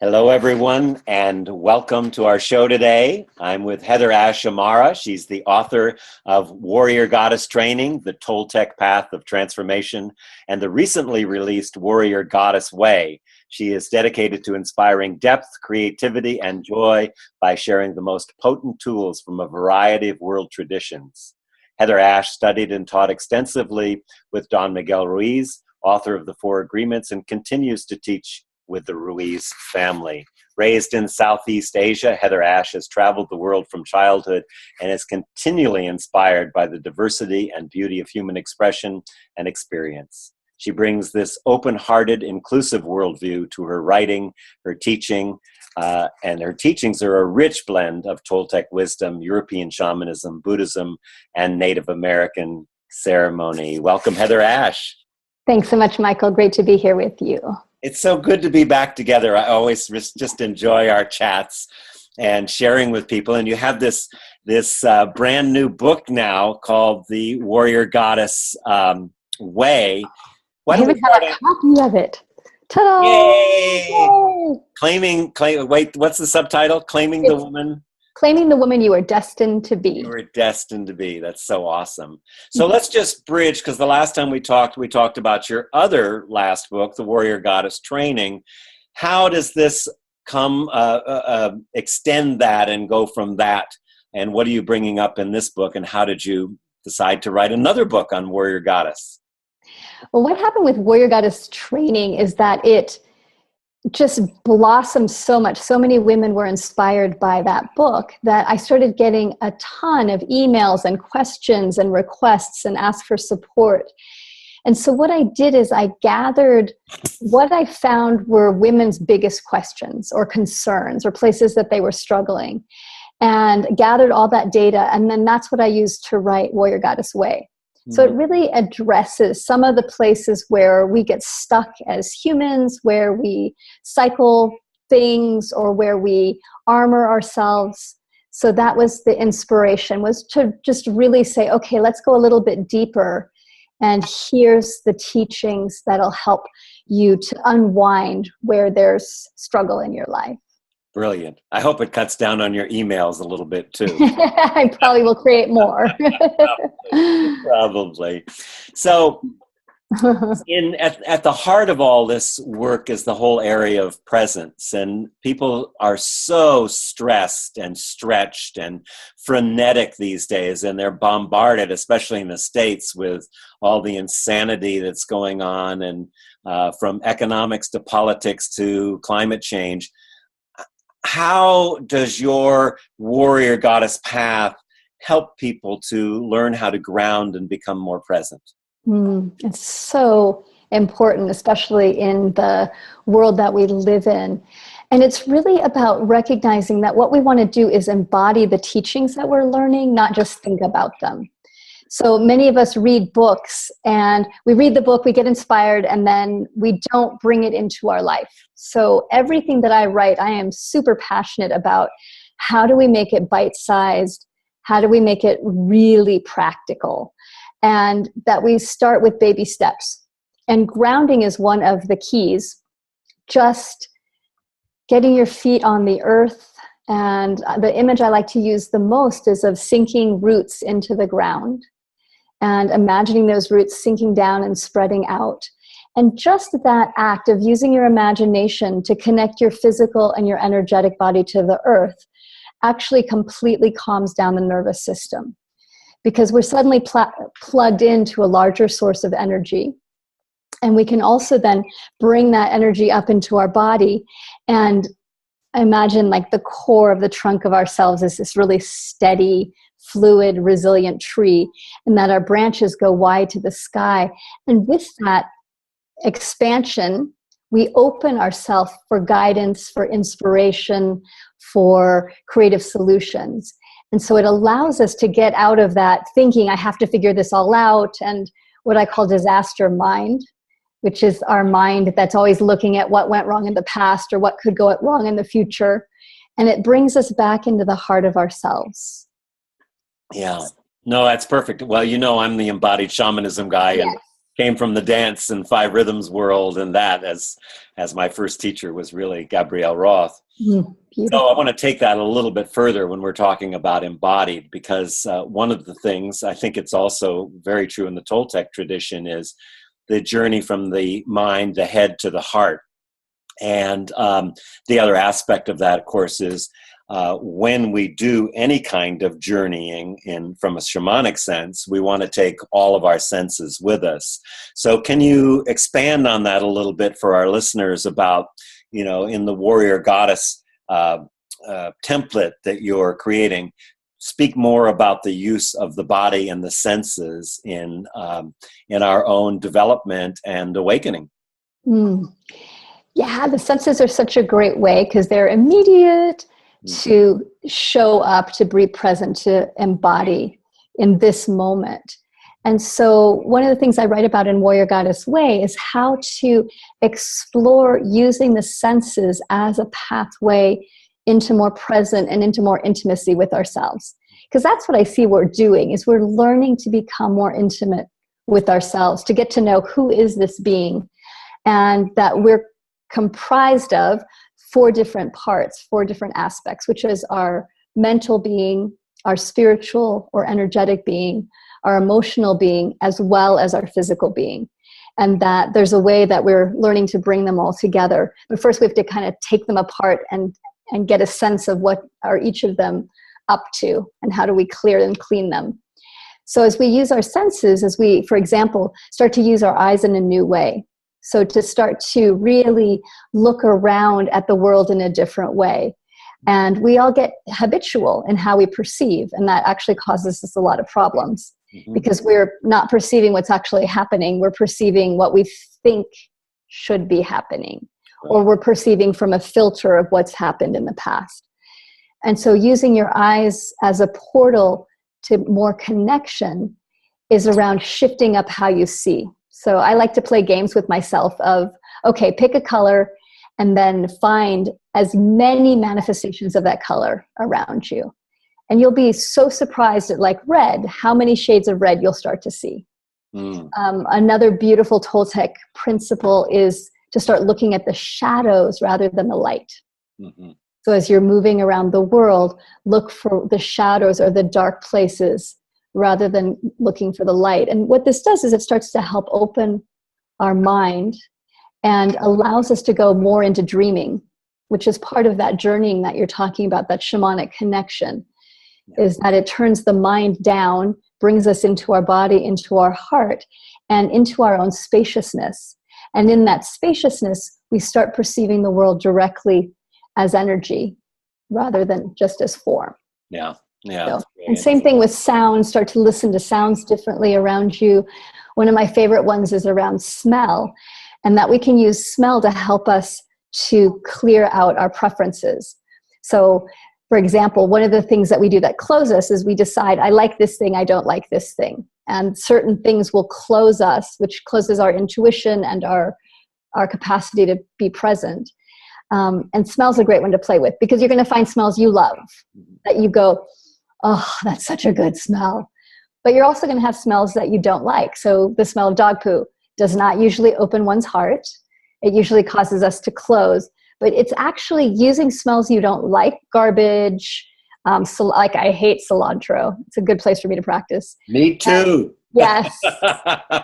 Hello, everyone, and welcome to our show today. I'm with HeatherAsh Amara. She's the author of Warrior Goddess Training, The Toltec Path of Transformation, and the recently released Warrior Goddess Way. She is dedicated to inspiring depth, creativity, and joy by sharing the most potent tools from a variety of world traditions. HeatherAsh studied and taught extensively with Don Miguel Ruiz, author of The Four Agreements, and continues to teach with the Ruiz family. Raised in Southeast Asia, HeatherAsh has traveled the world from childhood and is continually inspired by the diversity and beauty of human expression and experience. She brings this open-hearted, inclusive worldview to her writing, her teaching, and her teachings are a rich blend of Toltec wisdom, European shamanism, Buddhism, and Native American ceremony. Welcome, HeatherAsh. Thanks so much, Michael. Great to be here with you. It's so good to be back together. I always just enjoy our chats and sharing with people. And you have this brand new book now called The Warrior Goddess Way. I even have a copy of it. Ta-da! Yay! Wait, what's the subtitle? Claiming the woman you are destined to be. You were destined to be. That's so awesome. So let's just bridge, because the last time we talked about your other last book, The Warrior Goddess Training. How does this extend that and go from that? And what are you bringing up in this book? And how did you decide to write another book on Warrior Goddess? Well, what happened with Warrior Goddess Training is that it just blossomed so much. So many women were inspired by that book that I started getting a ton of emails and questions and requests and asked for support. And so what I did is I gathered what I found were women's biggest questions or concerns or places that they were struggling, and gathered all that data. And then that's what I used to write Warrior Goddess Way. So it really addresses some of the places where we get stuck as humans, where we cycle things or where we armor ourselves. So that was the inspiration, was to just really say, okay, let's go a little bit deeper. And here's the teachings that'll help you to unwind where there's struggle in your life. Brilliant. I hope it cuts down on your emails a little bit too. I probably will create more. Probably. So at the heart of all this work is the whole area of presence. And people are so stressed and stretched and frenetic these days. And they're bombarded, especially in the States, with all the insanity that's going on, and from economics to politics to climate change. How does your Warrior Goddess path help people to learn how to ground and become more present? It's so important, especially in the world that we live in. And it's really about recognizing that what we want to do is embody the teachings that we're learning, not just think about them. So many of us read books, and we read the book, we get inspired, and then we don't bring it into our life. So everything that I write, I am super passionate about. How do we make it bite-sized? How do we make it really practical? And that we start with baby steps. And grounding is one of the keys. Just getting your feet on the earth. And the image I like to use the most is of sinking roots into the ground, and imagining those roots sinking down and spreading out. And just that act of using your imagination to connect your physical and your energetic body to the earth actually completely calms down the nervous system, because we're suddenly plugged into a larger source of energy. And we can also then bring that energy up into our body, and imagine like the core of the trunk of ourselves is this really steady, fluid, resilient tree, and that our branches go wide to the sky. And with that expansion, we open ourselves for guidance, for inspiration, for creative solutions. And so it allows us to get out of that thinking, I have to figure this all out, and what I call disaster mind, which is our mind that's always looking at what went wrong in the past or what could go wrong in the future. And it brings us back into the heart of ourselves. Yeah. No, that's perfect. Well, I'm the embodied shamanism guy, and came from the dance and five rhythms world, and that as my first teacher was really Gabrielle Roth. So I want to take that a little bit further when we're talking about embodied, because one of the things, I think it's also very true in the Toltec tradition, is the journey from the mind, the head, to the heart. And the other aspect of that, of course, is when we do any kind of journeying from a shamanic sense, we want to take all of our senses with us. So can you expand on that a little bit for our listeners about, in the warrior goddess template that you're creating, speak more about the use of the body and the senses in our own development and awakening? Yeah, the senses are such a great way because they're immediate to show up, to be present, to embody in this moment. And so one of the things I write about in Warrior Goddess Way is how to explore using the senses as a pathway into more present and into more intimacy with ourselves. Because that's what I see we're doing, is we're learning to become more intimate with ourselves, to get to know who is this being, and that we're comprised of four different parts, four different aspects, which is our mental being, our spiritual or energetic being, our emotional being, as well as our physical being. And that there's a way that we're learning to bring them all together. But first we have to kind of take them apart and get a sense of what are each of them up to and how do we clear and clean them. So as we use our senses, as we, for example, start to use our eyes in a new way. So to start to really look around at the world in a different way. And we all get habitual in how we perceive, and that actually causes us a lot of problems because we're not perceiving what's actually happening. We're perceiving what we think should be happening, or we're perceiving from a filter of what's happened in the past. And so using your eyes as a portal to more connection is around shifting up how you see. So I like to play games with myself of, okay, pick a color and then find as many manifestations of that color around you. And you'll be so surprised at, like red, how many shades of red you'll start to see. Another beautiful Toltec principle is to start looking at the shadows rather than the light. So as you're moving around the world, look for the shadows or the dark places rather than looking for the light. And what this does is it starts to help open our mind and allows us to go more into dreaming, which is part of that journeying that you're talking about, that shamanic connection, is that it turns the mind down, brings us into our body, into our heart, and into our own spaciousness. And in that spaciousness, we start perceiving the world directly as energy rather than just as form. Yeah. So, and same thing with sound. Start to listen to sounds differently around you. One of my favorite ones is around smell, and that we can use smell to help us to clear out our preferences. So, for example, one of the things that we do that close us is we decide, I like this thing, I don't like this thing. And certain things will close us, which closes our intuition and our capacity to be present. And smell's a great one to play with, because you're going to find smells you love, that you go, oh, that's such a good smell. But you're also going to have smells that you don't like. So the smell of dog poo does not usually open one's heart. It usually causes us to close. But it's actually using smells you don't like, garbage, so like I hate cilantro. It's a good place for me to practice. Me too. Yes.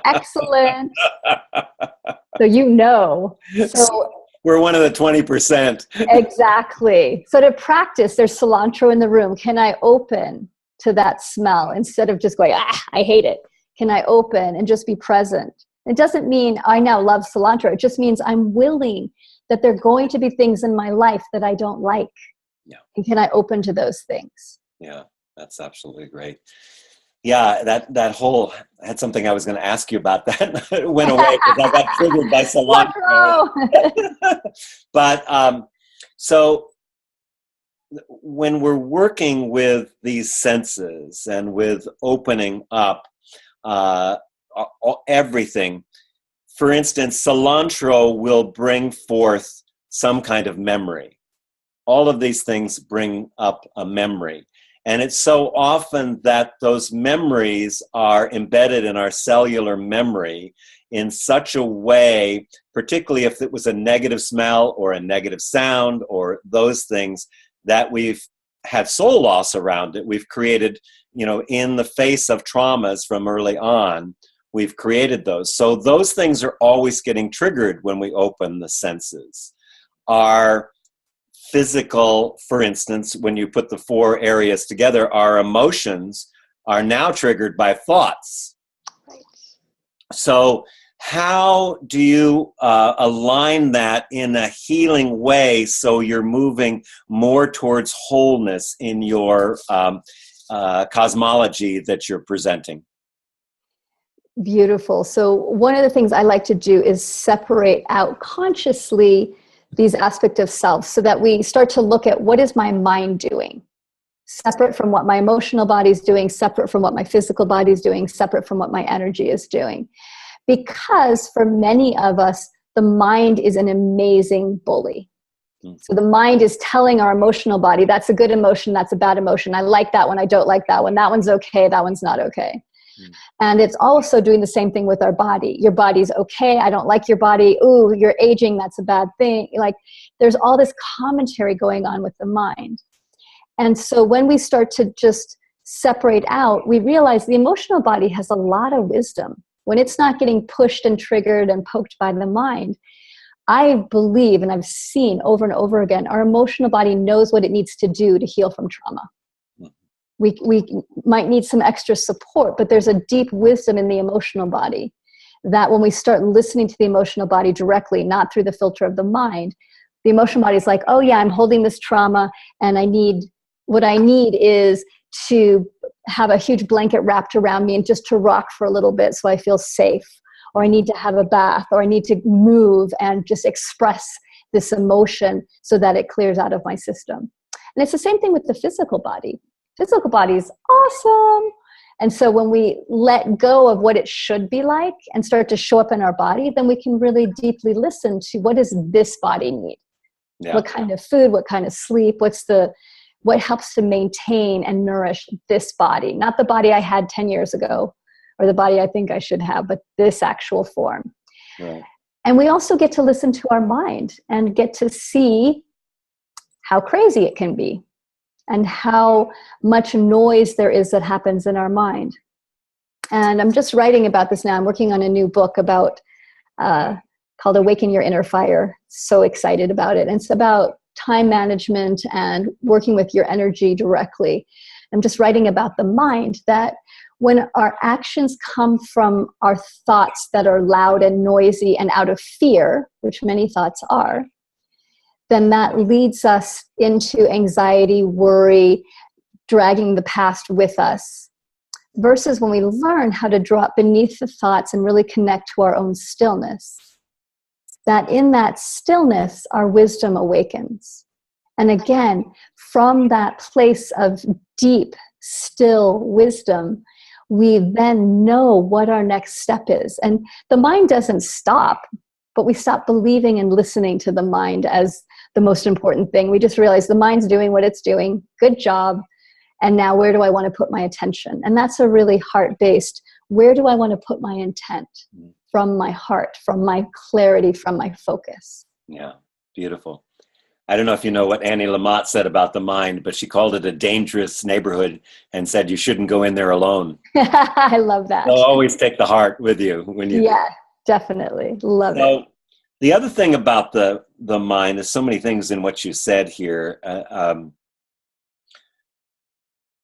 Excellent. So we're one of the 20%. Exactly. So to practice, there's cilantro in the room. Can I open to that smell instead of just going, I hate it? Can I open and just be present? It doesn't mean I now love cilantro. It just means I'm willing that there are going to be things in my life that I don't like. Yeah. And can I open to those things? Yeah, that's absolutely great. Yeah, that whole, I had something I was going to ask you about that. It went away because I got triggered by cilantro. But so when we're working with these senses and with opening up everything, for instance, cilantro will bring forth some kind of memory. All of these things bring up a memory. And it's so often that those memories are embedded in our cellular memory, in such a way, particularly if it was a negative smell or a negative sound or those things, that we've had soul loss around it. We've created, in the face of traumas from early on, we've created those. So those things are always getting triggered when we open the senses. Our physical, for instance, when you put the 4 areas together, our emotions are now triggered by thoughts. Right. So how do you align that in a healing way so you're moving more towards wholeness in your cosmology that you're presenting? Beautiful. So one of the things I like to do is separate out consciously these aspects of self so that we start to look at what is my mind doing, separate from what my emotional body is doing, separate from what my physical body is doing, separate from what my energy is doing. Because for many of us, the mind is an amazing bully. So the mind is telling our emotional body, that's a good emotion, that's a bad emotion. I like that one, I don't like that one. That one's okay, that one's not okay. And it's also doing the same thing with our body. Your body's okay, I don't like your body. Ooh, you're aging, that's a bad thing. Like, there's all this commentary going on with the mind. And so when we start to just separate out, we realize the emotional body has a lot of wisdom. When it's not getting pushed and triggered and poked by the mind, I believe, and I've seen over and over again, our emotional body knows what it needs to do to heal from trauma. We might need some extra support, but there's a deep wisdom in the emotional body that when we start listening to the emotional body directly, not through the filter of the mind, the emotional body is like, oh yeah, I'm holding this trauma and what I need is to have a huge blanket wrapped around me and just to rock for a little bit so I feel safe, or I need to have a bath, or I need to move and just express this emotion so that it clears out of my system. And it's the same thing with the physical body. Physical body is awesome. And so when we let go of what it should be like and start to show up in our body, then we can really deeply listen to what does this body need? Yeah. What kind of food, what kind of sleep, what helps to maintain and nourish this body? Not the body I had 10 years ago or the body I think I should have, but this actual form. Right. And we also get to listen to our mind and get to see how crazy it can be and how much noise there is that happens in our mind. And I'm just writing about this now. I'm working on a new book about called Awaken Your Inner Fire. So excited about it. And it's about time management and working with your energy directly. I'm just writing about the mind, that when our actions come from our thoughts that are loud and noisy and out of fear, which many thoughts are, then that leads us into anxiety, worry, dragging the past with us. Versus when we learn how to drop beneath the thoughts and really connect to our own stillness, that in that stillness, our wisdom awakens. And again, from that place of deep, still wisdom, we then know what our next step is. And the mind doesn't stop, but we stop believing and listening to the mind as the most important thing. We just realize the mind's doing what it's doing. Good job. And now where do I want to put my attention? And that's a really heart-based, where do I want to put my intent? From my heart, from my clarity, from my focus. Yeah, beautiful. I don't know if you know what Annie Lamott said about the mind, but she called it a dangerous neighborhood and said you shouldn't go in there alone. I love that. So always take the heart with you when you do. Definitely. Love it. The other thing about the mind, there's so many things in what you said here.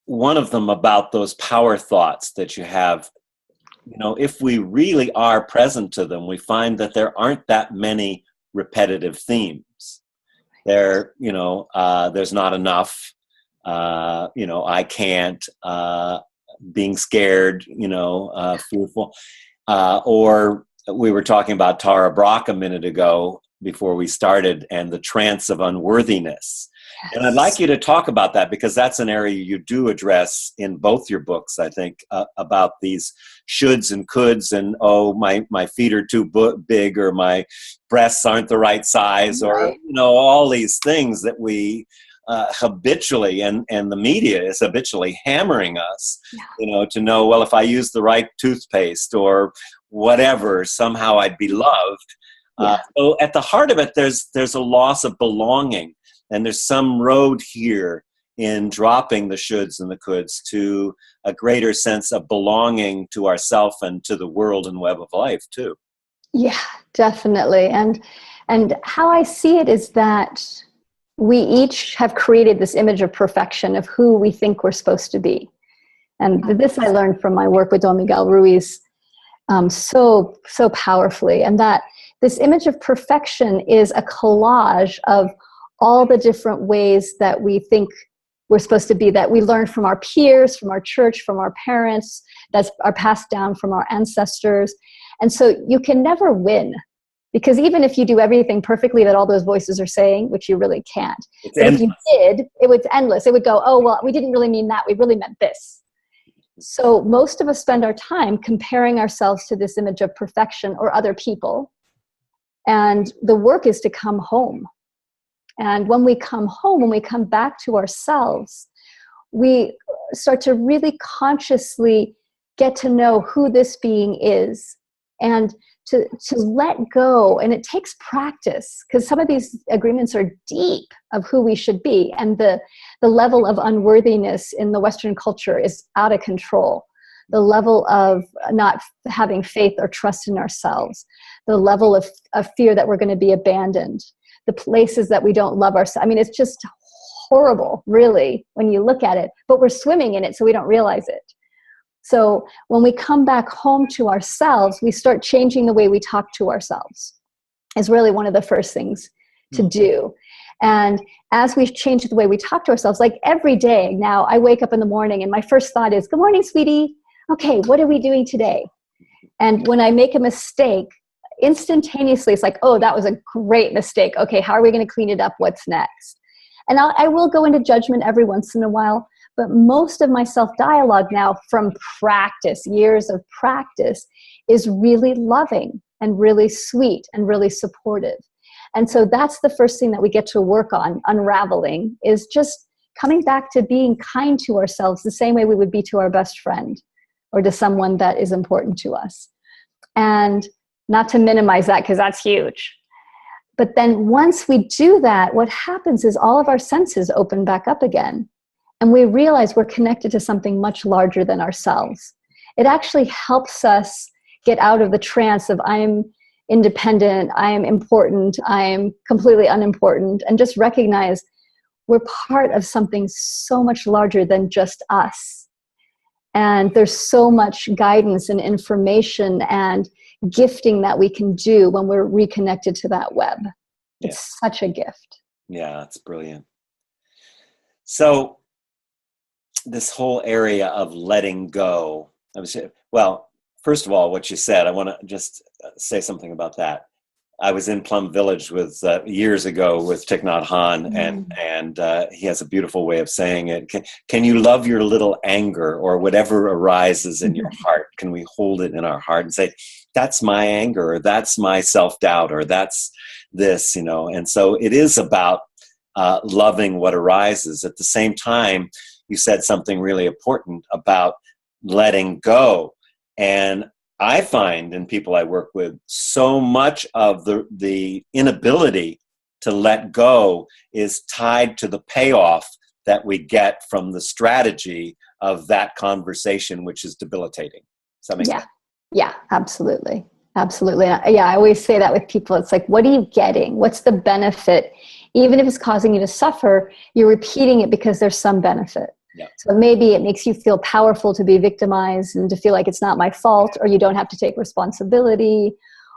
One of them about those power thoughts that you have, if we really are present to them, we find that there aren't that many repetitive themes. There's not enough, I can't, being scared, fearful, or we were talking about Tara Brach a minute ago before we started, and the trance of unworthiness. Yes. And I'd like you to talk about that, because that's an area you do address in both your books, I think, about these shoulds and coulds and, my feet are too big, or my breasts aren't the right size, right. Or, all these things that we habitually, and the media is habitually hammering us, to know, well, if I use the right toothpaste, or whatever, somehow I'd be loved. So at the heart of it, there's a loss of belonging, and there's some road here in dropping the shoulds and the coulds to a greater sense of belonging to ourself and to the world and web of life too. Yeah, definitely. And how I see it is that we each have created this image of perfection of who we think we're supposed to be. And this I learned from my work with Don Miguel Ruiz so powerfully. And that this image of perfection is a collage of all the different ways that we think we're supposed to be, that we learn from our peers, from our church, from our parents, that are passed down from our ancestors. And so you can never win, because even if you do everything perfectly that all those voices are saying, which you really can't, but if you did, it was endless. It would go, oh, well, we didn't really mean that. We really meant this. So most of us spend our time comparing ourselves to this image of perfection or other people. And the work is to come home. And when we come home, when we come back to ourselves, we start to really consciously get to know who this being is, and to let go. And it takes practice, because some of these agreements are deep of who we should be. And the level of unworthiness in the Western culture is out of control. The level of not having faith or trust in ourselves, the level of fear that we're going to be abandoned, the places that we don't love ourselves. I mean, it's just horrible, really, when you look at it, but we're swimming in it, so we don't realize it. So when we come back home to ourselves, we start changing the way we talk to ourselves. Is really one of the first things to do. And as we change the way we talk to ourselves, like every day now, I wake up in the morning and my first thought is, good morning, sweetie. Okay, what are we doing today? And when I make a mistake, instantaneously, it's like, oh, that was a great mistake. Okay, how are we going to clean it up? What's next? And I will go into judgment every once in a while, but most of my self-dialogue now, from practice, years of practice, is really loving and really sweet and really supportive. And so that's the first thing that we get to work on, unraveling, is just coming back to being kind to ourselves the same way we would be to our best friend or to someone that is important to us. And not to minimize that, because that's huge. But then once we do that, what happens is all of our senses open back up again. And we realize we're connected to something much larger than ourselves. It actually helps us get out of the trance of I'm independent, I am important, I am completely unimportant, and just recognize we're part of something so much larger than just us. And there's so much guidance and information and gifting that we can do when we're reconnected to that web. It's such a gift. Yeah, it's brilliant. So this whole area of letting go, well, first of all, what you said, I want to just say something about that. I was in Plum Village with years ago with Thich Nhat Hanh, and he has a beautiful way of saying it. Can you love your little anger, or whatever arises in your heart? Can we hold it in our heart and say, that's my anger, or that's my self-doubt, or that's this, And so it is about loving what arises. At the same time, you said something really important about letting go. And I find in people I work with, so much of the inability to let go is tied to the payoff that we get from the strategy of that conversation, which is debilitating. Does that make sense? Yeah, absolutely. Absolutely. Yeah, I always say that with people. It's like, what are you getting? What's the benefit? Even if it's causing you to suffer, you're repeating it because there's some benefit. Yeah. So maybe it makes you feel powerful to be victimized and to feel like it's not my fault, or you don't have to take responsibility,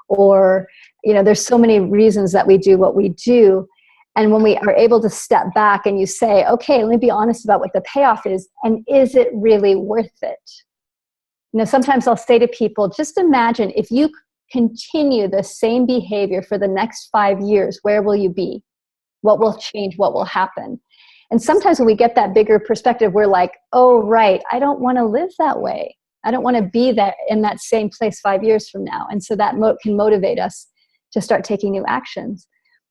or, there's so many reasons that we do what we do. And when we are able to step back and you say, okay, let me be honest about what the payoff is, and is it really worth it? Sometimes I'll say to people, just imagine if you continue the same behavior for the next 5 years, where will you be? What will change? What will happen? And sometimes when we get that bigger perspective, we're like, oh, right, I don't want to live that way. I don't want to be in that same place 5 years from now. And so that can motivate us to start taking new actions.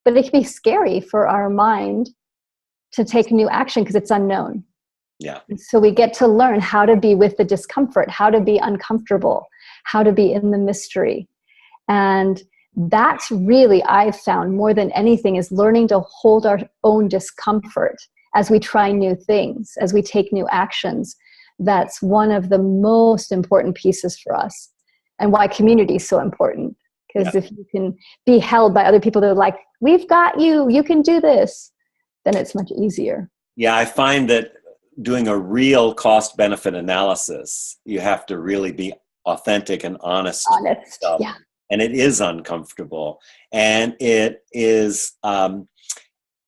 But it can be scary for our mind to take new action because it's unknown. Yeah. And so we get to learn how to be with the discomfort, how to be uncomfortable, how to be in the mystery. And that's really, I've found more than anything, is learning to hold our own discomfort as we try new things, as we take new actions. That's one of the most important pieces for us, and why community is so important. Because if you can be held by other people that are like, we've got you, you can do this, then it's much easier. Yeah, I find that doing a real cost-benefit analysis, you have to really be authentic and honest with yourself. Yeah. And it is uncomfortable. And it is, and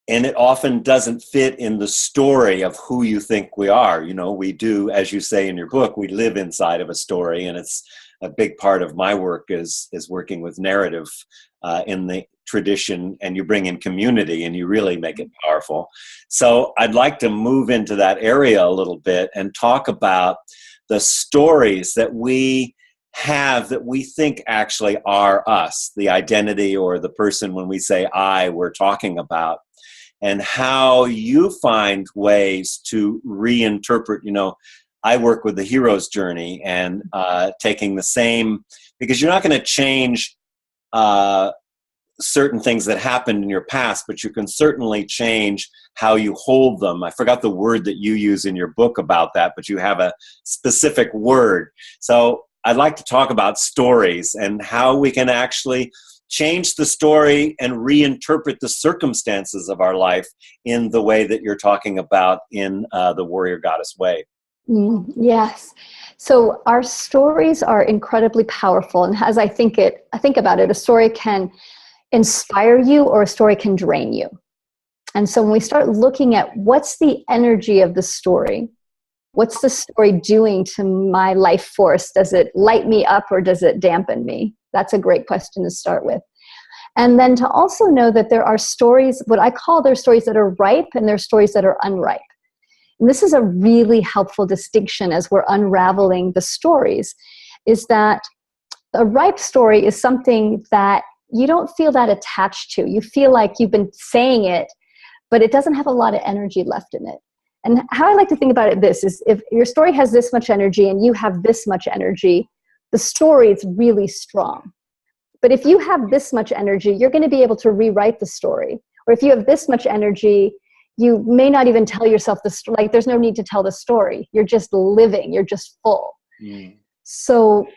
it often doesn't fit in the story of who you think we are. You know, we do, as you say in your book, we live inside of a story, and it's a big part of my work is working with narrative in the tradition, and you bring in community and you really make it powerful. So I'd like to move into that area a little bit and talk about the stories that we have that we think actually are us, the identity or the person when we say I, we're talking about, and how you find ways to reinterpret. You know, I work with the hero's journey and taking the same, because you're not going to change certain things that happened in your past, but you can certainly change how you hold them. I forgot the word that you use in your book about that, but you have a specific word. So I'd like to talk about stories and how we can actually change the story and reinterpret the circumstances of our life in the way that you're talking about in the Warrior Goddess Way. Yes. So our stories are incredibly powerful. And as I think about it, a story can inspire you or a story can drain you. And so when we start looking at what's the energy of the story, what's the story doing to my life force? Does it light me up or does it dampen me? That's a great question to start with. And then to also know that there are stories, what I call their stories that are ripe and there's stories that are unripe. And this is a really helpful distinction as we're unraveling the stories, is that a ripe story is something that you don't feel that attached to. You feel like you've been saying it, but it doesn't have a lot of energy left in it. And how I like to think about it is if your story has this much energy and you have this much energy, the story is really strong. But if you have this much energy, you're going to be able to rewrite the story. Or if you have this much energy, you may not even tell yourself the story. Like, there's no need to tell the story. You're just living. You're just full. So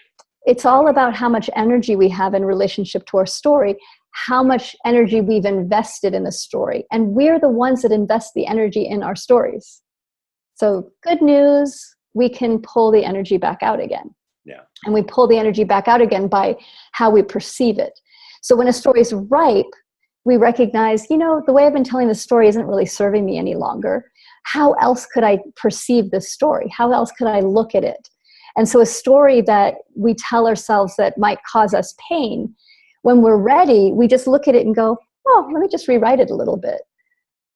it's all about how much energy we have in relationship to our story, how much energy we've invested in the story. And we're the ones that invest the energy in our stories. So good news, we can pull the energy back out again. Yeah. And we pull the energy back out again by how we perceive it. So when a story is ripe, we recognize, you know, the way I've been telling the story isn't really serving me any longer. How else could I perceive this story? How else could I look at it? And so a story that we tell ourselves that might cause us pain, when we're ready, we just look at it and go, oh, let me just rewrite it a little bit.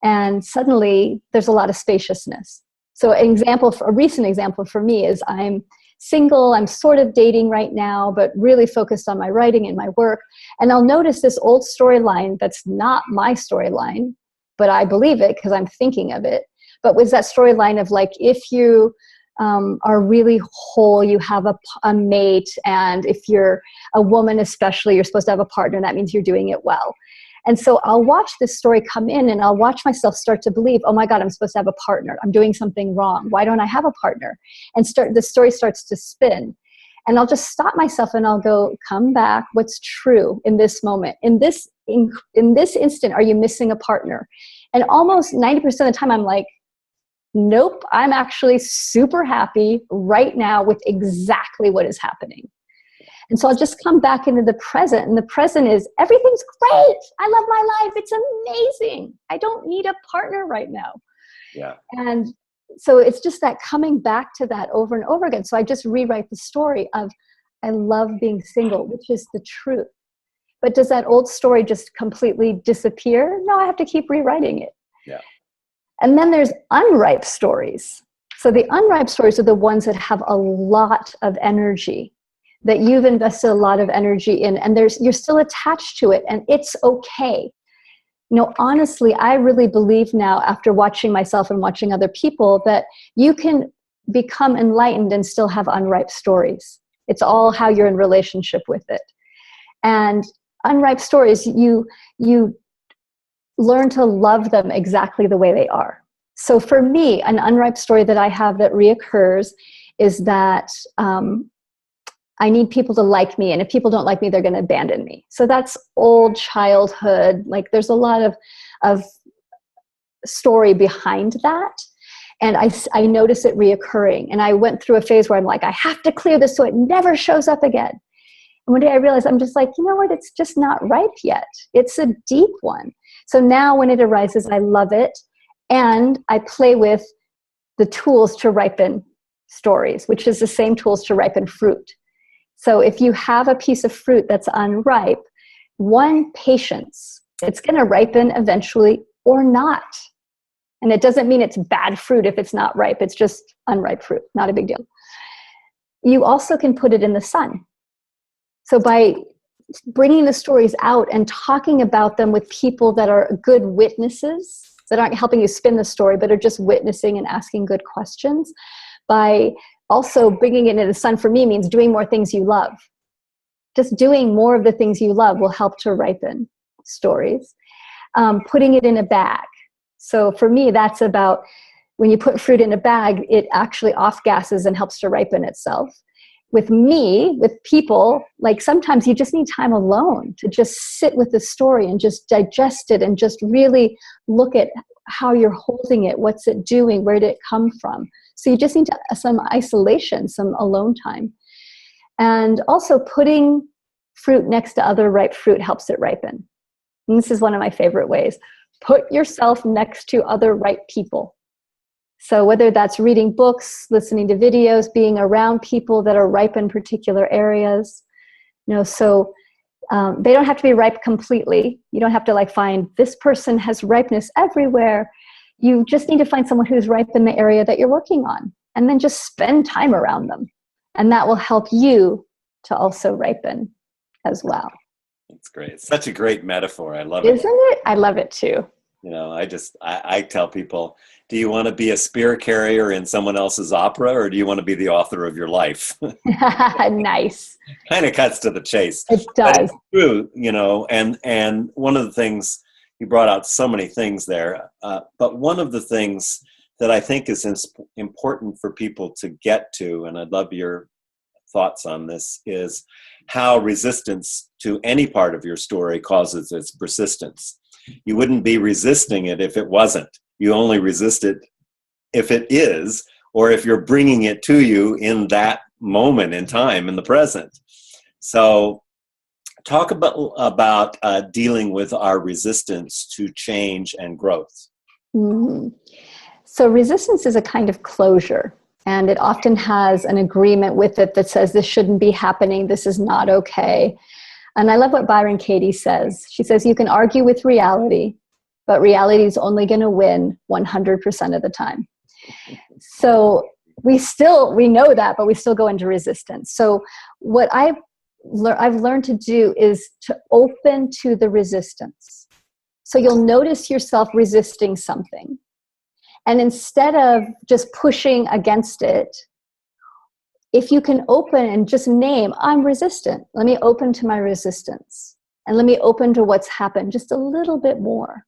And suddenly there's a lot of spaciousness. So a recent example for me is I'm single, I'm sort of dating right now, but really focused on my writing and my work. And I'll notice this old storyline that's not my storyline, but I believe it because I'm thinking of it. But was that storyline of like, if you are really whole, you have a mate, and if you're a woman especially, you're supposed to have a partner, and that means you're doing it well. And so I'll watch this story come in and I'll watch myself start to believe, oh my God, I'm supposed to have a partner. I'm doing something wrong. Why don't I have a partner? And the story starts to spin. And I'll just stop myself and I'll go, come back. What's true in this moment? In this instant, are you missing a partner? And almost 90% of the time I'm like, nope, I'm actually super happy right now with exactly what is happening. And so I'll just come back into the present. And the present is, everything's great. I love my life. It's amazing. I don't need a partner right now. Yeah. And so it's just that coming back to that over and over again. So I just rewrite the story of, I love being single, which is the truth. But does that old story just completely disappear? No, I have to keep rewriting it. Yeah. And then there's unripe stories. So the unripe stories are the ones that have a lot of energy, that you've invested a lot of energy in, and you're still attached to it, and it's okay. You know, honestly, I really believe now, after watching myself and watching other people, that you can become enlightened and still have unripe stories. It's all how you're in relationship with it. And unripe stories, you learn to love them exactly the way they are. So for me, an unripe story that I have that reoccurs is that I need people to like me, and if people don't like me, they're going to abandon me. So that's old childhood. Like there's a lot of story behind that. And I notice it reoccurring. And I went through a phase where I'm like, I have to clear this so it never shows up again. And one day I realized, I'm just like, you know what? It's just not ripe yet. It's a deep one. So now when it arises, I love it. And I play with the tools to ripen stories, which is the same tools to ripen fruit. So if you have a piece of fruit that's unripe, one, patience. It's going to ripen eventually or not. And it doesn't mean it's bad fruit if it's not ripe. It's just unripe fruit. Not a big deal. You also can put it in the sun. So by bringing the stories out and talking about them with people that are good witnesses, that aren't helping you spin the story, but are just witnessing and asking good questions, by also bringing it into the sun, for me, means doing more things you love. Just doing more of the things you love will help to ripen stories. Putting it in a bag. So for me, that's about when you put fruit in a bag, it actually off-gasses and helps to ripen itself. With me, with people, like sometimes you just need time alone to just sit with the story and just digest it and just really look at how you're holding it, what's it doing, where did it come from. So you just need some isolation, some alone time. And also putting fruit next to other ripe fruit helps it ripen. And this is one of my favorite ways. Put yourself next to other ripe people. So whether that's reading books, listening to videos, being around people that are ripe in particular areas, so they don't have to be ripe completely. You don't have to like find this person has ripeness everywhere. You just need to find someone who's ripe in the area that you're working on, and then just spend time around them. And that will help you to also ripen as well. That's great. It's such a great metaphor. I love it. Isn't it? I love it too. I tell people, do you want to be a spirit carrier in someone else's opera, or do you want to be the author of your life? Nice. Kind of cuts to the chase. It does. But it's true, and one of the things, you brought out so many things there, but one of the things that I think is important for people to get to, and I'd love your thoughts on this, is how resistance to any part of your story causes its persistence. You wouldn't be resisting it if it wasn't. You only resist it if it is, or if you're bringing it to you in that moment in time, in the present. So talk about dealing with our resistance to change and growth. Mm-hmm. So resistance is a kind of closure, and it often has an agreement with it that says this shouldn't be happening, this is not okay. And I love what Byron Katie says. She says, you can argue with reality, but reality is only going to win 100% of the time. So we know that, but we still go into resistance. So what I've learned to do is to open to the resistance. So you'll notice yourself resisting something. And instead of just pushing against it, if you can open and just name, I'm resistant. Let me open to my resistance. And let me open to what's happened just a little bit more.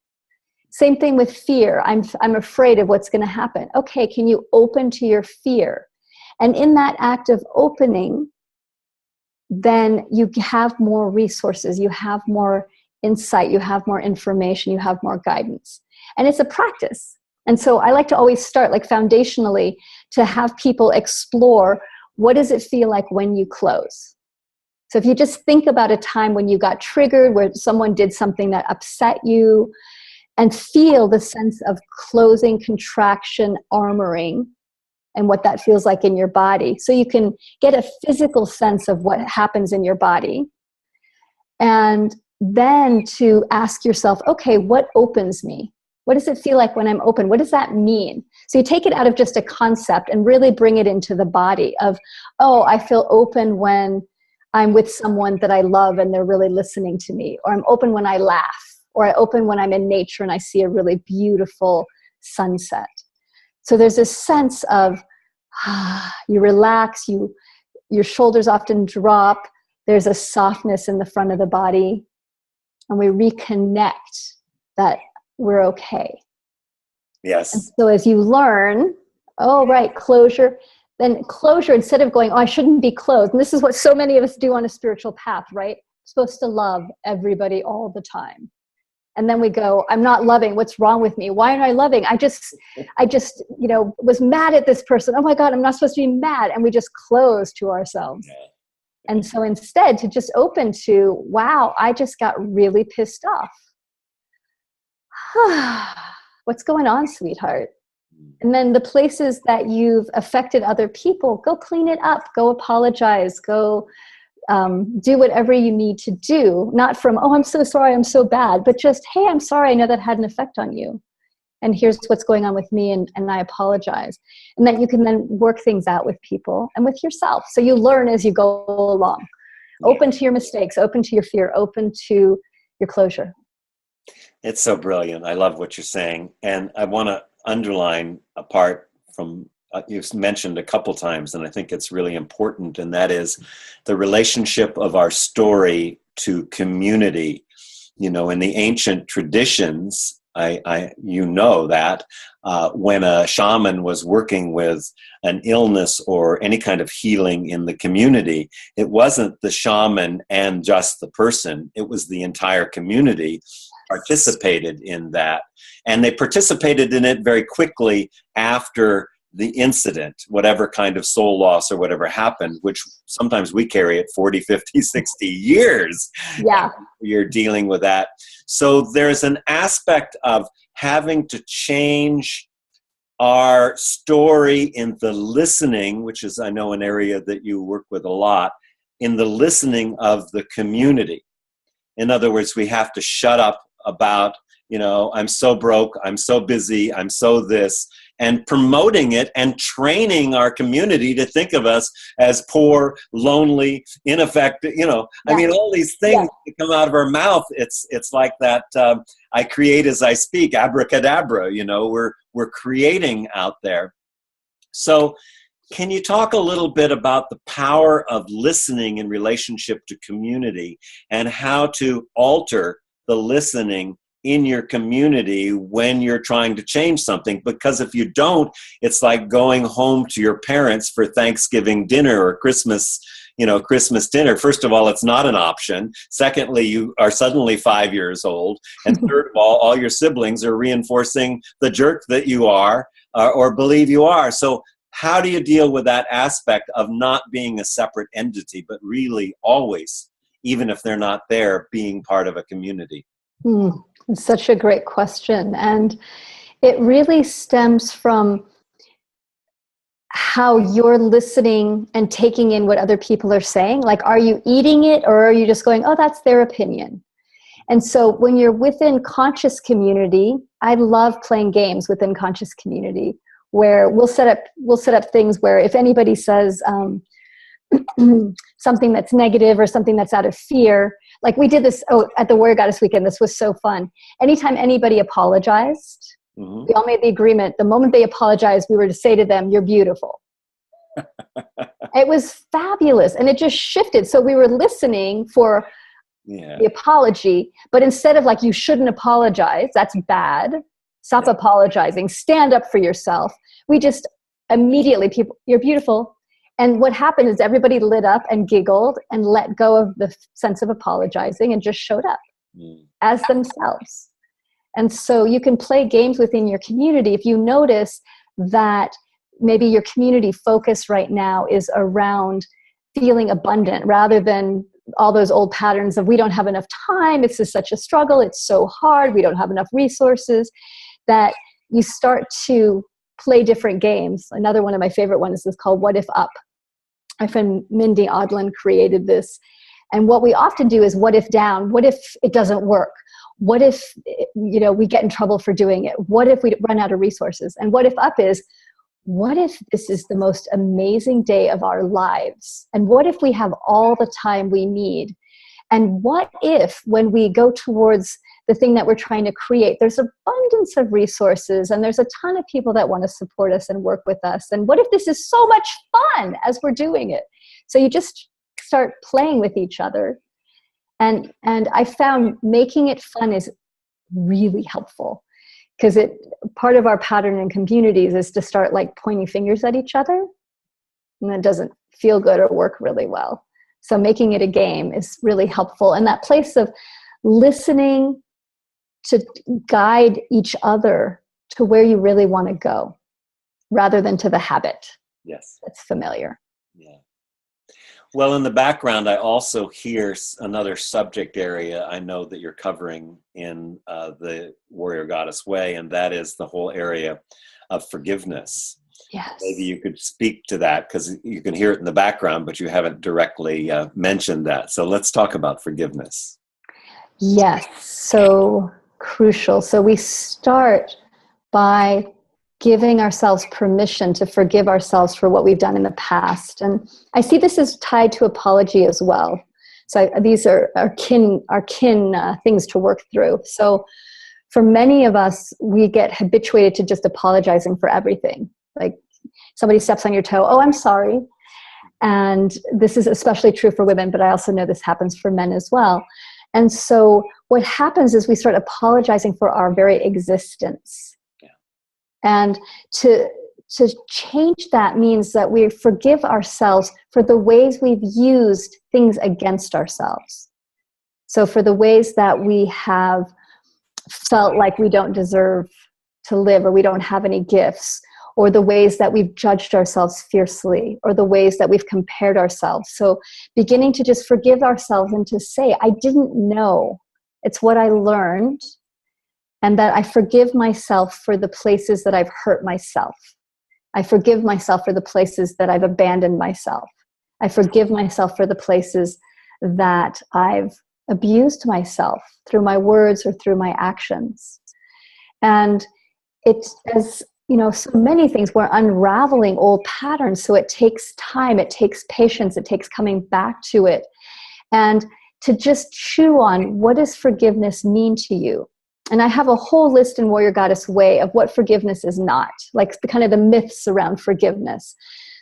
Same thing with fear. I'm afraid of what's going to happen. Okay, can you open to your fear? And in that act of opening, then you have more resources, you have more insight, you have more information, you have more guidance. And it's a practice. And so I like to always start like foundationally to have people explore, what does it feel like when you close? So if you just think about a time when you got triggered, where someone did something that upset you, and feel the sense of closing, contraction, armoring, and what that feels like in your body. So you can get a physical sense of what happens in your body. And then to ask yourself, okay, what opens me? What does it feel like when I'm open? What does that mean? So you take it out of just a concept and really bring it into the body of, oh, I feel open when I'm with someone that I love and they're really listening to me. Or I'm open when I laugh. Or I open when I'm in nature and I see a really beautiful sunset. So there's this sense of, you relax, you your shoulders often drop. There's a softness in the front of the body. And we reconnect that we're okay. Yes. And so as you learn, oh, right, closure, then closure, instead of going, oh, I shouldn't be closed. And this is what so many of us do on a spiritual path, right? We're supposed to love everybody all the time. And then we go, I'm not loving. What's wrong with me? Why aren't I loving? I just, was mad at this person. Oh my God, I'm not supposed to be mad. And we just close to ourselves. Yeah. And so instead to just open to, wow, I just got really pissed off. What's going on, sweetheart? And then the places that you've affected other people, go clean it up, go apologize, go do whatever you need to do. Not from, oh, I'm so sorry, I'm so bad, but just, hey, I'm sorry, I know that had an effect on you. And here's what's going on with me, and I apologize. And that you can then work things out with people and with yourself. So you learn as you go along. Yeah. Open to your mistakes, open to your fear, open to your closure. It's so brilliant. I love what you're saying. And I want to underline a part from you've mentioned a couple times, and I think it's really important, and that is the relationship of our story to community. In the ancient traditions, that when a shaman was working with an illness or any kind of healing in the community, it wasn't the shaman and just the person, it was the entire community participated in that. And they participated in it very quickly after the incident, whatever kind of soul loss or whatever happened, which sometimes we carry it 40, 50, 60 years. Yeah. You're dealing with that. So there's an aspect of having to change our story in the listening, which is, I know, an area that you work with a lot, in the listening of the community. In other words, we have to shut up about, I'm so broke, I'm so busy, I'm so this, and promoting it and training our community to think of us as poor, lonely, ineffective, Yeah. I mean, all these things that come out of our mouth, it's like that, I create as I speak, abracadabra, we're creating out there. So can you talk a little bit about the power of listening in relationship to community and how to alter the listening in your community when you're trying to change something? Because if you don't, it's like going home to your parents for Thanksgiving dinner or Christmas dinner. First of all, it's not an option. Secondly, you are suddenly 5 years old. And third of all your siblings are reinforcing the jerk that you are or believe you are. So how do you deal with that aspect of not being a separate entity, but really always, even if they're not there, being part of a community? It's such a great question. And it really stems from how you're listening and taking in what other people are saying. Like, are you eating it, or are you just going, oh, that's their opinion? And so when you're within conscious community, I love playing games within conscious community where we'll set up things where if anybody says something that's negative or something that's out of fear, like we did this at the Warrior Goddess Weekend. This was so fun. Anytime anybody apologized, we all made the agreement. The moment they apologized, we were to say to them, "You're beautiful." It was fabulous. And it just shifted. So we were listening for the apology, but instead of like, you shouldn't apologize, that's bad. Stop apologizing. Stand up for yourself. We just immediately, people, "You're beautiful." And what happened is everybody lit up and giggled and let go of the sense of apologizing and just showed up as themselves. And so you can play games within your community. If you notice that maybe your community focus right now is around feeling abundant rather than all those old patterns of, we don't have enough time, this is such a struggle, it's so hard, we don't have enough resources, that you start to play different games. Another one of my favorite ones is called What If Up. My friend Mindy Odlin created this. And what we often do is what if down. What if it doesn't work? What if, we get in trouble for doing it? What if we run out of resources? And what if up is, what if this is the most amazing day of our lives? And what if we have all the time we need? And what if when we go towards the thing that we're trying to create, there's abundance of resources and there's a ton of people that want to support us and work with us? And what if this is so much fun as we're doing it? So you just start playing with each other. And I found making it fun is really helpful, because part of our pattern in communities is to start like pointing fingers at each other, and that doesn't feel good or work really well. So making it a game is really helpful. And that place of listening to guide each other to where you really want to go, rather than to the habit. Yes. That's familiar. Yeah. Well, in the background, I also hear another subject area I know that you're covering in the Warrior Goddess Way, and that is the whole area of forgiveness. Yes. Maybe you could speak to that, because you can hear it in the background, but you haven't directly mentioned that. So let's talk about forgiveness. Yes, so crucial. So we start by giving ourselves permission to forgive ourselves for what we've done in the past. And I see this as tied to apology as well. So these are kin things to work through. So for many of us, we get habituated to just apologizing for everything. Like somebody steps on your toe, oh, I'm sorry. And this is especially true for women, but I also know this happens for men as well. And so what happens is we start apologizing for our very existence. Yeah. And to change that means that we forgive ourselves for the ways we've used things against ourselves. So for the ways that we have felt like we don't deserve to live, or we don't have any gifts, or the ways that we've judged ourselves fiercely, or the ways that we've compared ourselves. So beginning to just forgive ourselves and to say, I didn't know. It's what I learned. And that I forgive myself for the places that I've hurt myself. I forgive myself for the places that I've abandoned myself. I forgive myself for the places that I've abused myself through my words or through my actions. And it's, as you know, so many things, we're unraveling old patterns. So it takes time, it takes patience, it takes coming back to it. And to just chew on, what does forgiveness mean to you? And I have a whole list in Warrior Goddess Way of what forgiveness is not, like the kind of the myths around forgiveness.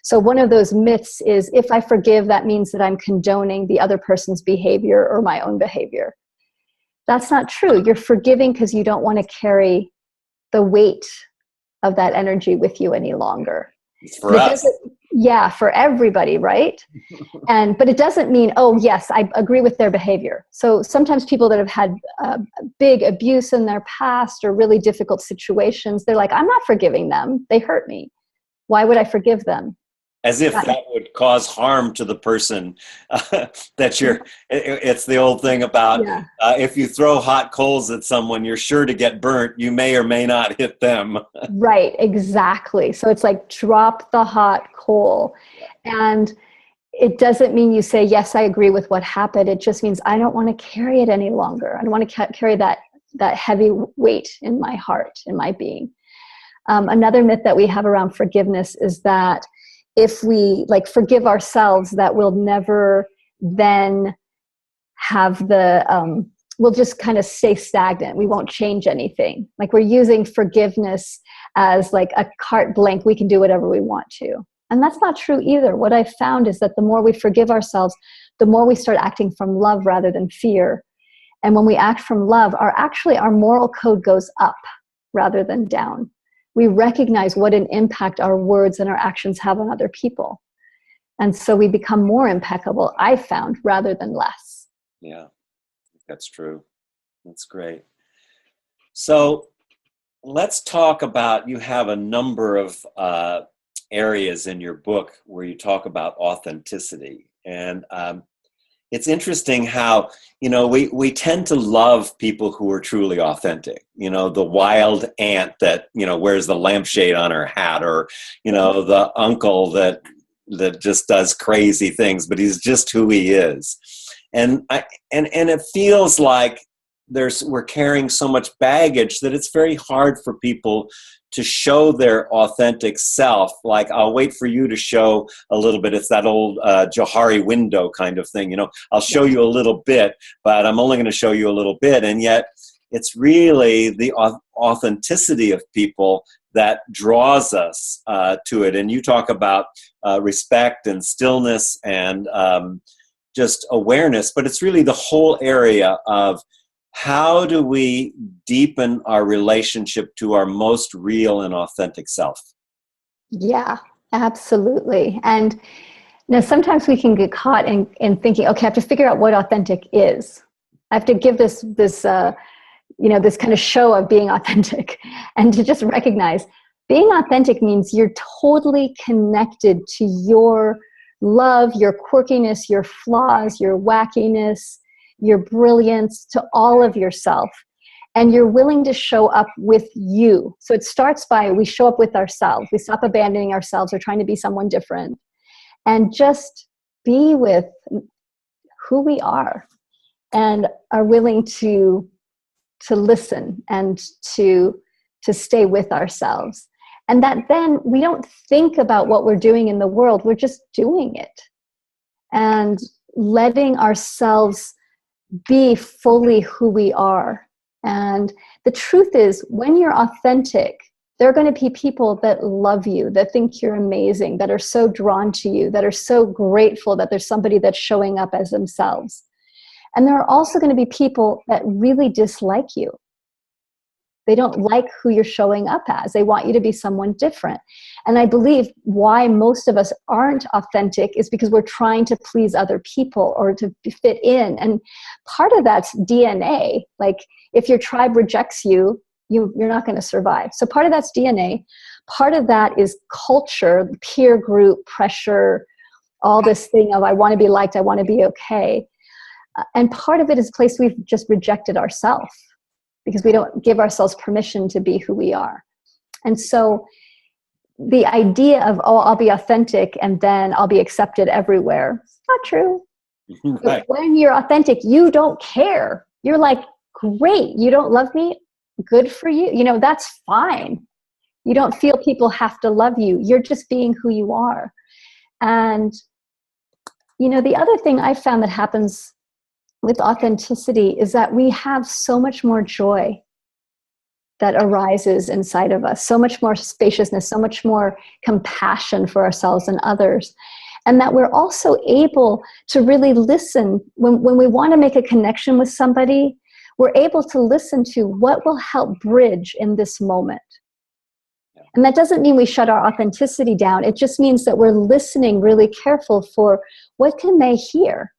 So one of those myths is, if I forgive, that means that I'm condoning the other person's behavior or my own behavior. That's not true. You're forgiving because you don't want to carry the weight of that energy with you any longer. It's for us. Yeah, for everybody, right? But it doesn't mean, oh, yes, I agree with their behavior. So sometimes people that have had big abuse in their past or really difficult situations, they're like, I'm not forgiving them. They hurt me. Why would I forgive them? As if that would cause harm to the person that you're, it's the old thing about, if you throw hot coals at someone, you're sure to get burnt. You may or may not hit them. Right, exactly. So it's like, drop the hot coal. And it doesn't mean you say, yes, I agree with what happened. It just means I don't want to carry it any longer. I don't want to carry that heavy weight in my heart, in my being. Another myth that we have around forgiveness is that if we forgive ourselves, that we'll never then have we'll just kind of stay stagnant. We won't change anything. Like, we're using forgiveness as like a carte blanche. We can do whatever we want to. And that's not true either. What I've found is that the more we forgive ourselves, the more we start acting from love rather than fear. And when we act from love, our moral code goes up rather than down. We recognize what an impact our words and our actions have on other people. And so we become more impeccable, I've found, rather than less. Yeah, that's true. That's great. So let's talk about, you have a number of areas in your book where you talk about authenticity. And it's interesting how, we tend to love people who are truly authentic. The wild aunt that, wears the lampshade on her hat, or, the uncle that just does crazy things, but he's just who he is. And it feels like we're carrying so much baggage that it's very hard for people to show their authentic self. Like, I'll wait for you to show a little bit. It's that old Johari window kind of thing. I'll show you a little bit, but I'm only going to show you a little bit. And yet it's really the authenticity of people that draws us to it. And you talk about respect and stillness and just awareness, but it's really the whole area of how do we deepen our relationship to our most real and authentic self? Yeah, absolutely. And sometimes we can get caught in thinking, okay, I have to figure out what authentic is. I have to give this kind of show of being authentic, and to just recognize being authentic means you're totally connected to your love, your quirkiness, your flaws, your wackiness, your brilliance, to all of yourself. And you're willing to show up with you. So it starts by we show up with ourselves. We stop abandoning ourselves or trying to be someone different, and just be with who we are, and are willing to listen and to stay with ourselves. And that then we don't think about what we're doing in the world. We're just doing it and letting ourselves be fully who we are. And the truth is, when you're authentic, there are going to be people that love you, that think you're amazing, that are so drawn to you, that are so grateful that there's somebody that's showing up as themselves. And there are also going to be people that really dislike you. They don't like who you're showing up as. They want you to be someone different. And I believe why most of us aren't authentic is because we're trying to please other people or to fit in. And part of that's DNA. Like, if your tribe rejects you, you're not going to survive. So part of that's DNA. Part of that is culture, peer group pressure, all this thing of I want to be liked, I want to be okay. And part of it is a place we've just rejected ourselves because we don't give ourselves permission to be who we are. And so the idea of, oh, I'll be authentic and then I'll be accepted everywhere, not true. Right. When you're authentic, you don't care. You're like, great, you don't love me? Good for you. That's fine. You don't feel people have to love you. You're just being who you are. And, the other thing I found that happens with authenticity is that we have so much more joy that arises inside of us, so much more spaciousness, so much more compassion for ourselves and others. And that we're also able to really listen when we want to make a connection with somebody. We're able to listen to what will help bridge in this moment. And that doesn't mean we shut our authenticity down. It just means that we're listening really careful for what can they hear.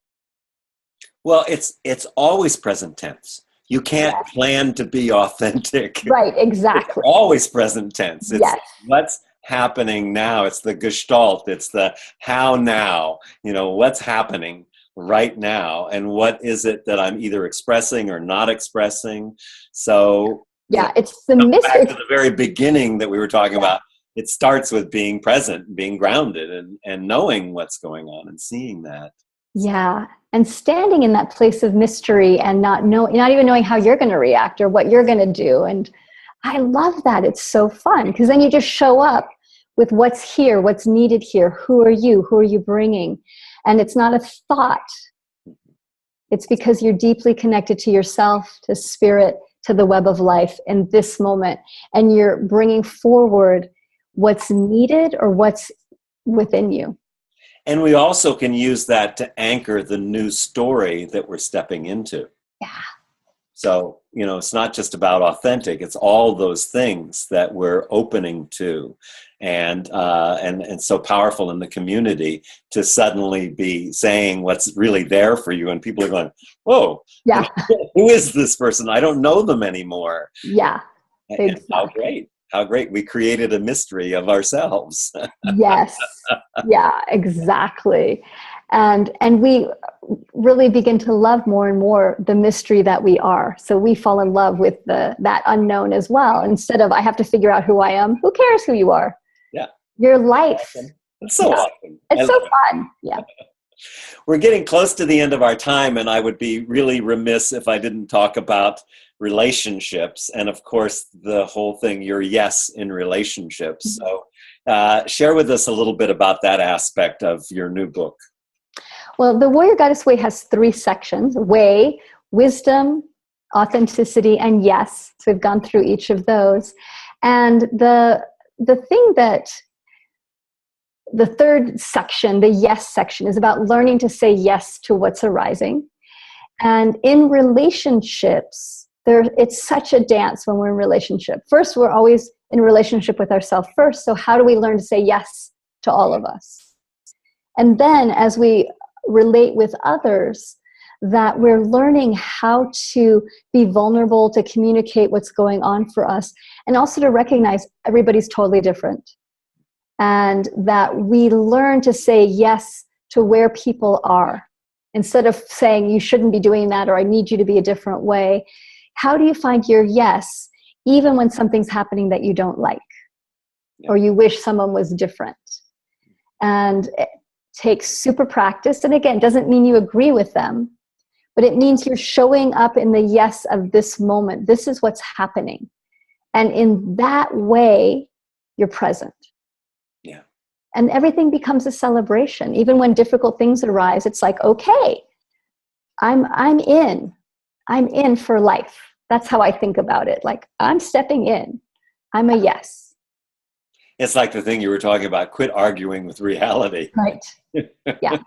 Well, it's always present tense. You can't plan to be authentic. Right, exactly. It's always present tense. It's what's happening now. It's the gestalt. It's the how now. What's happening right now, and what is it that I'm either expressing or not expressing. So it's the mystery. Back to the very beginning that we were talking about. It starts with being present, being grounded, and knowing what's going on and seeing that. Yeah, and standing in that place of mystery and not even knowing how you're going to react or what you're going to do. And I love that. It's so fun because then you just show up with what's here, what's needed here. Who are you? Who are you bringing? And it's not a thought. It's because you're deeply connected to yourself, to spirit, to the web of life in this moment. And you're bringing forward what's needed or what's within you. And we also can use that to anchor the new story that we're stepping into. Yeah. So, it's not just about authentic. It's all those things that we're opening to. And so powerful in the community to suddenly be saying what's really there for you. And people are going, whoa, who is this person? I don't know them anymore. Yeah, exactly. And how great. We created a mystery of ourselves. Yes. Yeah, exactly. And we really begin to love more and more the mystery that we are. So we fall in love with that unknown as well. Instead of, I have to figure out who I am. Who cares who you are? Yeah. Your life. It's so awesome. It's so fun. Yeah. We're getting close to the end of our time, and I would be really remiss if I didn't talk about relationships. And of course, the whole thing, your yes in relationships. So share with us a little bit about that aspect of your new book. Well, the Warrior Goddess Way has 3 sections: way, wisdom, authenticity, and yes. So we've gone through each of those. And the thing that the third section, the yes section, is about learning to say yes to what's arising. And in relationships, it's such a dance when we're in relationship. First, we're always in a relationship with ourselves first. So how do we learn to say yes to all of us? And then as we relate with others, that we're learning how to be vulnerable, to communicate what's going on for us, and also to recognize everybody's totally different. And that we learn to say yes to where people are. Instead of saying, you shouldn't be doing that, or I need you to be a different way. How do you find your yes, even when something's happening that you don't like, or you wish someone was different? And it takes super practice. And again, doesn't mean you agree with them, but it means you're showing up in the yes of this moment. This is what's happening. And in that way, you're present. Yeah. And everything becomes a celebration. Even when difficult things arise, it's like, okay, I'm in for life. That's how I think about it. Like, I'm stepping in. I'm a yes. It's like the thing you were talking about, quit arguing with reality. Right. Yeah.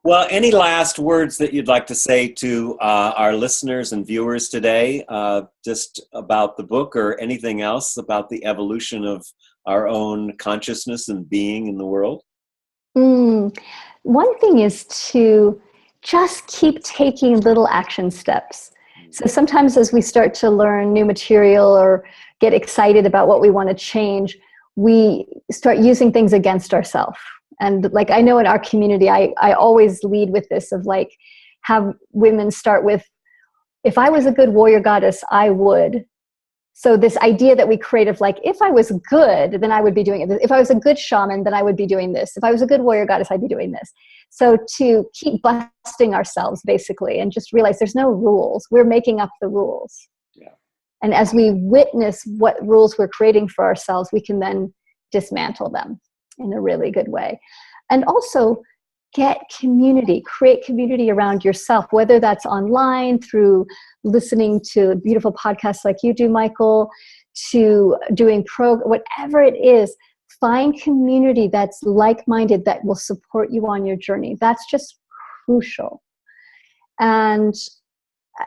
Well, any last words that you'd like to say to our listeners and viewers today, just about the book or anything else about the evolution of our own consciousness and being in the world? One thing is to just keep taking little action steps. So sometimes as we start to learn new material or get excited about what we want to change, we start using things against ourselves. And like, I know in our community, I always lead with this of like, have women start with, if I was a good warrior goddess, I would. So this idea that we create of like, if I was good, then I would be doing it. If I was a good shaman, then I would be doing this. If I was a good warrior goddess, I'd be doing this. So to keep busting ourselves basically, and just realize there's no rules. We're making up the rules. Yeah. And as we witness what rules we're creating for ourselves, we can then dismantle them in a really good way. And also get community, create community around yourself, whether that's online through listening to beautiful podcasts like you do, Michael, to doing whatever it is, find community that's like-minded that will support you on your journey. That's just crucial. And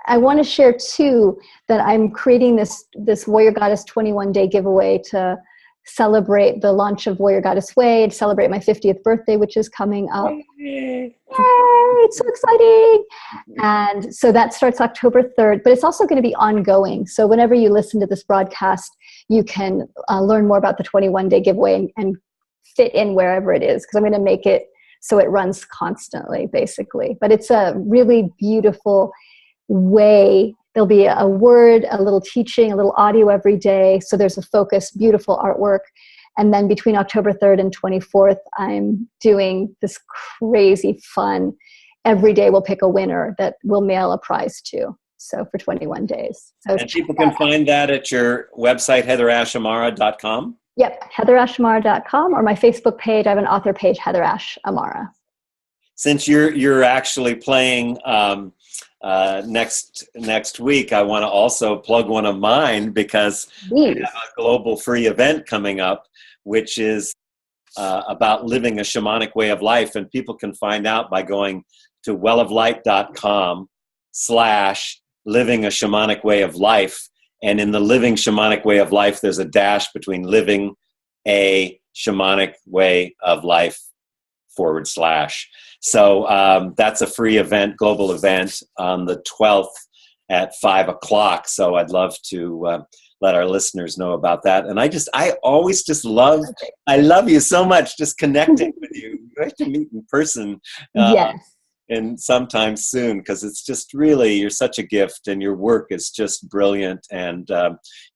I want to share too that I'm creating this Warrior Goddess 21-day giveaway to celebrate the launch of Warrior Goddess Way, to celebrate my 50th birthday, which is coming up. Yay! It's so exciting. And so that starts October 3rd, but it's also going to be ongoing. So whenever you listen to this broadcast, you can learn more about the 21-day giveaway and fit in wherever it is, because I'm going to make it so it runs constantly, basically. But it's a really beautiful way. There'll be a word, a little teaching, a little audio every day. So there's a focus, beautiful artwork. And then between October 3rd and 24th, I'm doing this crazy fun. Every day we'll pick a winner that we'll mail a prize to. So for 21 days. So and people can find that at your website, HeatherAshAmara.com? Yep, HeatherAshAmara.com, or my Facebook page. I have an author page, HeatherAsh Amara. Since you're actually playing next week, I want to also plug one of mine, because I have a global free event coming up, which is about living a shamanic way of life. And people can find out by going to welloflight.com/living a shamanic way of life. And in the living shamanic way of life, there's a dash between living a shamanic way of life /. So that's a free event, global event on the 12th at 5:00. So I'd love to let our listeners know about that. And I always just love you so much, just connecting with you. We have to meet in person. Yes. And sometime soon, because it's just really, you're such a gift, and your work is just brilliant, and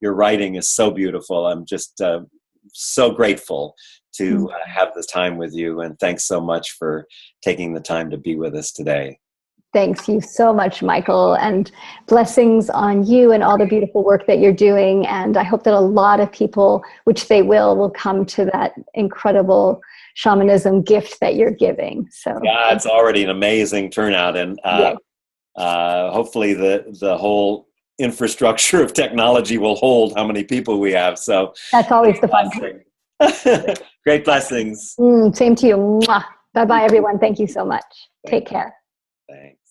your writing is so beautiful. I'm just so grateful to have this time with you, and thanks so much for taking the time to be with us today. Thanks you so much, Michael, and blessings on you and all the beautiful work that you're doing. And I hope that a lot of people, which they will come to that incredible shamanism gift that you're giving. So yeah, it's already an amazing turnout, and hopefully the whole infrastructure of technology will hold how many people we have. So that's always the fun part. Great blessings. Same to you. Bye bye, everyone. Thank you so much. Take care. Thanks.